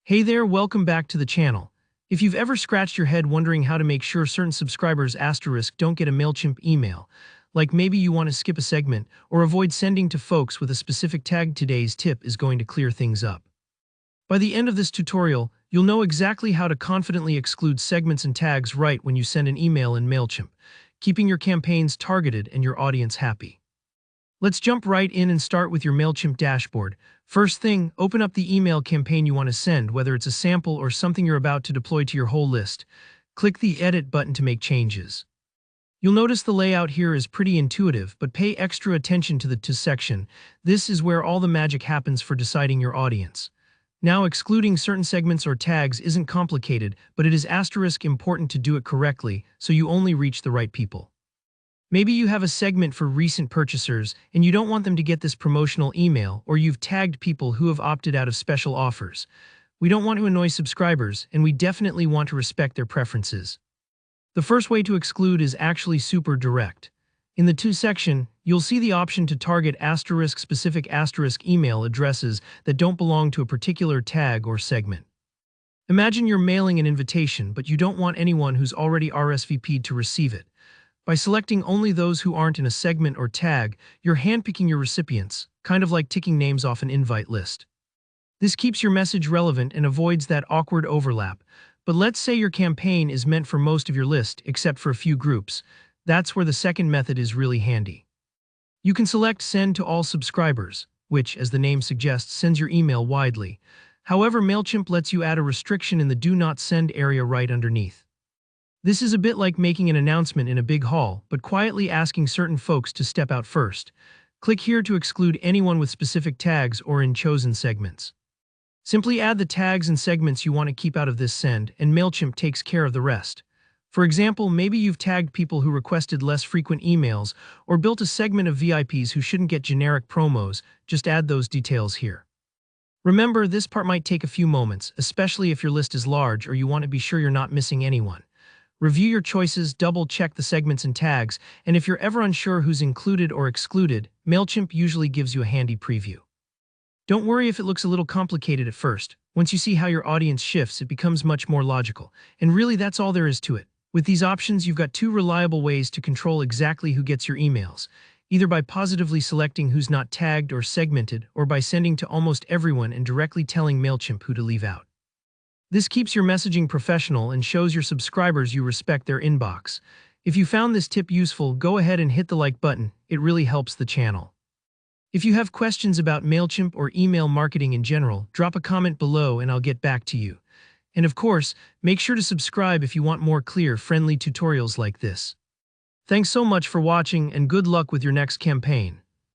Hey there, welcome back to the channel. If you've ever scratched your head wondering how to make sure certain subscribers don't get a Mailchimp email, like maybe you want to skip a segment or avoid sending to folks with a specific tag, today's tip is going to clear things up. By the end of this tutorial, you'll know exactly how to confidently exclude segments and tags right when you send an email in Mailchimp, keeping your campaigns targeted and your audience happy. Let's jump right in and start with your Mailchimp dashboard. First thing, open up the email campaign you want to send, whether it's a sample or something you're about to deploy to your whole list. Click the Edit button to make changes. You'll notice the layout here is pretty intuitive, but pay extra attention to the To section. This is where all the magic happens for deciding your audience. Now, excluding certain segments or tags isn't complicated, but it is important to do it correctly so you only reach the right people. Maybe you have a segment for recent purchasers and you don't want them to get this promotional email, or you've tagged people who have opted out of special offers. We don't want to annoy subscribers, and we definitely want to respect their preferences. The first way to exclude is actually super direct. In the To section, you'll see the option to target *specific email addresses that don't belong to a particular tag or segment. Imagine you're mailing an invitation, but you don't want anyone who's already RSVP'd to receive it. By selecting only those who aren't in a segment or tag, you're handpicking your recipients, kind of like ticking names off an invite list. This keeps your message relevant and avoids that awkward overlap. But let's say your campaign is meant for most of your list, except for a few groups. That's where the second method is really handy. You can select Send to all subscribers, which, as the name suggests, sends your email widely. However, Mailchimp lets you add a restriction in the Do Not Send area right underneath. This is a bit like making an announcement in a big hall, but quietly asking certain folks to step out first. Click here to exclude anyone with specific tags or in chosen segments. Simply add the tags and segments you want to keep out of this send, and Mailchimp takes care of the rest. For example, maybe you've tagged people who requested less frequent emails, or built a segment of VIPs who shouldn't get generic promos. Just add those details here. Remember, this part might take a few moments, especially if your list is large or you want to be sure you're not missing anyone. Review your choices, double-check the segments and tags, and if you're ever unsure who's included or excluded, Mailchimp usually gives you a handy preview. Don't worry if it looks a little complicated at first. Once you see how your audience shifts, it becomes much more logical. And really, that's all there is to it. With these options, you've got two reliable ways to control exactly who gets your emails, either by positively selecting who's not tagged or segmented, or by sending to almost everyone and directly telling Mailchimp who to leave out. This keeps your messaging professional and shows your subscribers you respect their inbox. If you found this tip useful, go ahead and hit the like button. It really helps the channel. If you have questions about Mailchimp or email marketing in general, drop a comment below and I'll get back to you. And of course, make sure to subscribe if you want more clear, friendly tutorials like this. Thanks so much for watching and good luck with your next campaign.